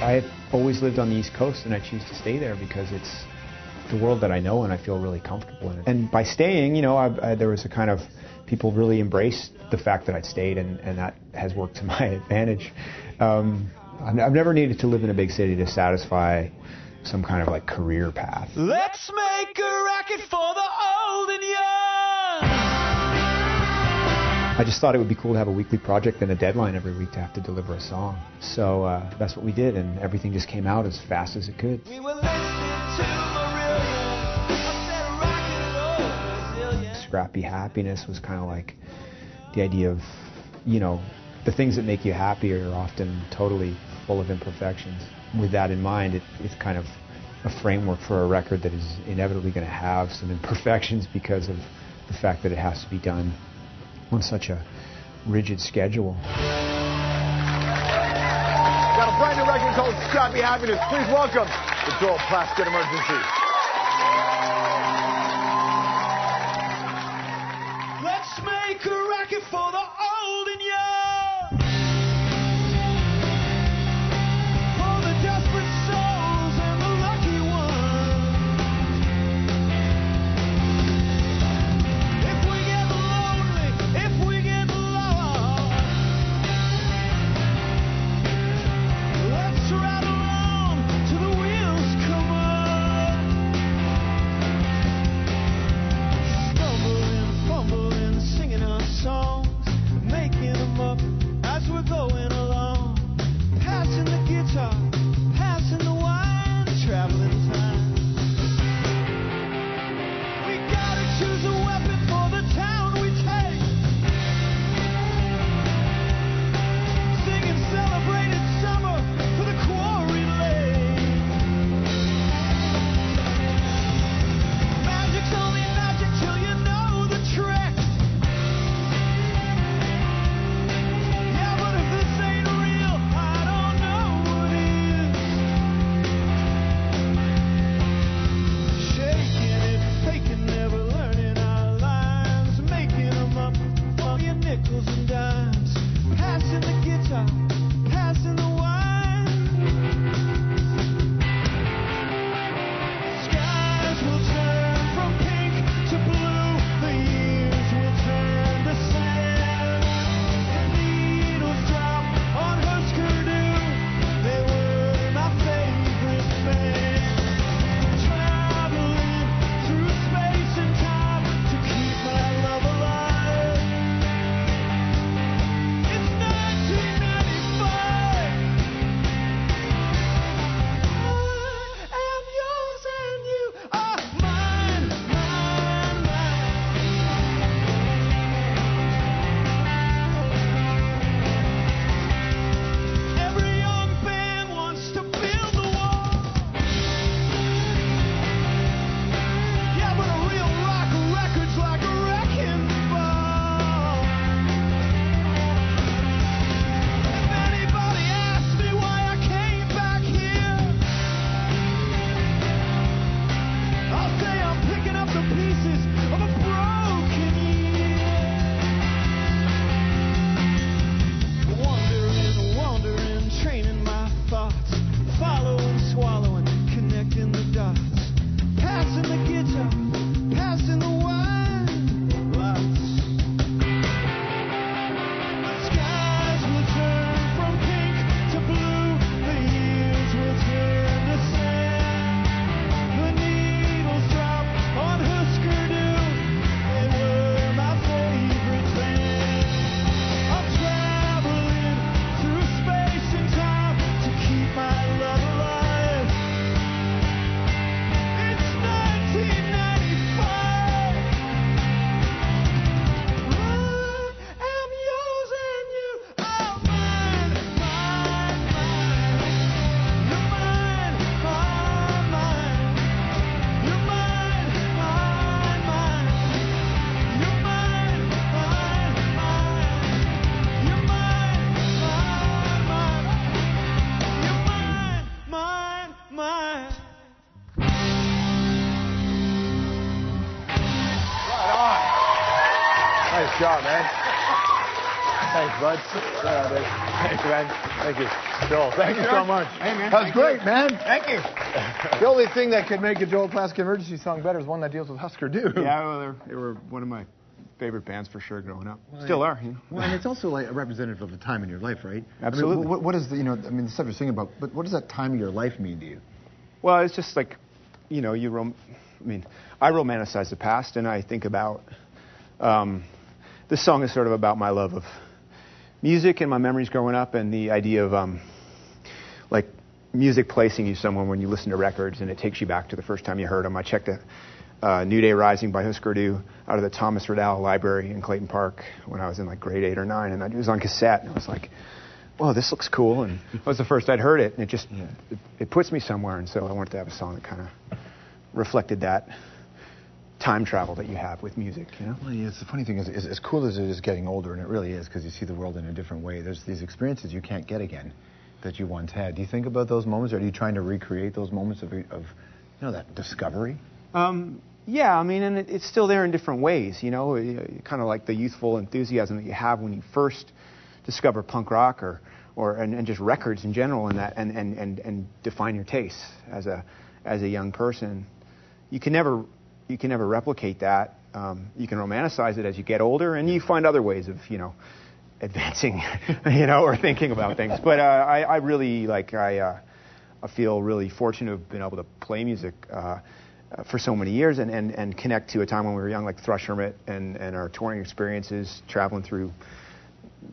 I've always lived on the East Coast, and I choose to stay there because it's the world that I know and I feel really comfortable in it. And by staying, you know, there was a kind of, people really embraced the fact that I'd stayed, and that has worked to my advantage. I've never needed to live in a big city to satisfy some kind of like career path. Let's make a racket for the old and young. I just thought it would be cool to have a weekly project and a deadline every week to have to deliver a song. So that's what we did, and everything just came out as fast as it could. We were listening to Marillion. Scrappy Happiness was kind of like the idea of, you know, the things that make you happy are often totally full of imperfections. With that in mind, it's kind of a framework for a record that is inevitably going to have some imperfections because of the fact that it has to be done on such a rigid schedule. Got a brand new record called Scrappy Happiness. Please welcome the duo Plaskett Emergency. Let's make a racket for the old and young. For the desperate souls and the lucky ones. If we get lonely, if we get lost, let's rattle on till the wheels come up. Stumbling, fumbling, singing our songs, making them up as we're going along. Passing the guitar, passing the wine, traveling time. We gotta choose a weapon for the town we take. Singing celebrated summer for the quarry lake. Magic's only magic till you know the trick. Yeah, but if this ain't real, I don't know what is. Shaking it, faking, never learning our lines, making them up for your nickels and dimes. Passing the guitar, passing the wine. Skies will turn from pink to blue. The years will turn to sand. The needles drop on her skirtoo. They were my favorite band. Traveling through space and time to keep my love alive. It's 1995. I am yours and you are mine, mine, mine. Every young band wants to build the wall. Yeah, but a real rock record's like a wrecking ball. If anybody asks me why I came back here, I'll say I'm picking up the pieces of a broken year. Wandering, wandering, training my thoughts, following, swallowing, connecting the dots, passing the guitar, passing the wine, lots. The skies will turn from pink to blue, the years will turn to sand. The needles drop on her skirtoo, they were my favorite band. I'm traveling through space and time to keep my love alive. It's 1995. I am yours and you are mine, mine, mine. You're mine, mine, mine. You're mine, mine, mine. You're mine, mine, mine. You're mine, mine, mine. You're mine, mine, mine. Right on. Nice job, man. Thanks, bud. Thanks, man. Thank you. Joel, thank you so much. Hey, man. That was great, man. Thank you. The only thing that could make a Joel Plaskett Emergency song better is one that deals with Husker Du. Yeah, well, they were one of my favorite bands for sure growing up. Still are, you know. Well, and it's also like a representative of the time in your life, right? Absolutely. I mean, what is the, the stuff you're singing about, but what does that time of your life mean to you? Well, it's just like, I romanticize the past, and I think about, this song is sort of about my love of music and my memories growing up, and the idea of, like, music placing you somewhere when you listen to records, and it takes you back to the first time you heard them. I checked New Day Rising by Husker Du out of the Thomas Riddell Library in Clayton Park when I was in like grade 8 or 9, and it was on cassette, and I was like, "Whoa, this looks cool!" And it was the first I'd heard it, and it just it puts me somewhere, and so I wanted to have a song that kind of reflected that time travel that you have with music, you know? Well, yeah, it's the funny thing is, as cool as it is getting older, and it really is, because you see the world in a different way. There's these experiences you can't get again that you once had. Do you think about those moments, or are you trying to recreate those moments of that discovery? Yeah, I mean, and it's still there in different ways, you know, kind of like the youthful enthusiasm that you have when you first discover punk rock and just records in general, and define your tastes as a young person. You can never replicate that. You can romanticize it as you get older, and you find other ways of, advancing, or thinking about things. But I really I feel really fortunate to have been able to play music for so many years and connect to a time when we were young, like Thrush Hermit and our touring experiences, traveling through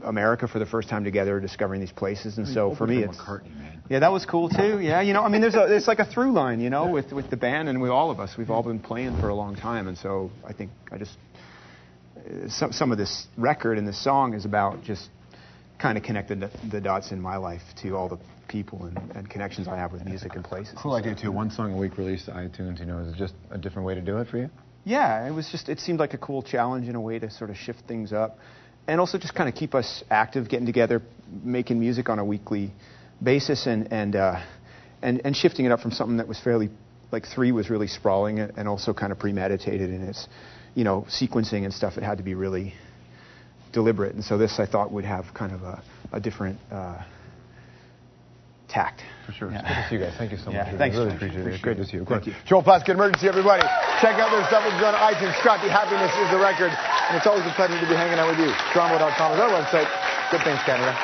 America for the first time together, discovering these places. And so for me, it's McCartney, man. Yeah, that was cool too. Yeah, it's like a through line, with the band and with all of us. We've all been playing for a long time, and so I think some of this record and this song is about just kind of connecting the dots in my life to all the people and connections I have with music and places. Cool idea too. One song a week released to iTunes. Is it just a different way to do it for you? Yeah, it seemed like a cool challenge in a way to sort of shift things up, and also just kind of keep us active, getting together, making music on a weekly basis, and shifting it up from something that was fairly, like 3 was really sprawling and also kind of premeditated in its, sequencing and stuff. It had to be really deliberate, and so this I thought would have kind of a different tact. For sure. Yeah. It's good to see you guys. Thank you so much. Thanks. I really appreciate it. It's great to see you. Thank you. Joel Plaskett Emergency, everybody. Check out their stuff. It's on iTunes. Scrappy Happiness is the record. And it's always a pleasure to be hanging out with you. Strombo.com is our website. Good things, Canada.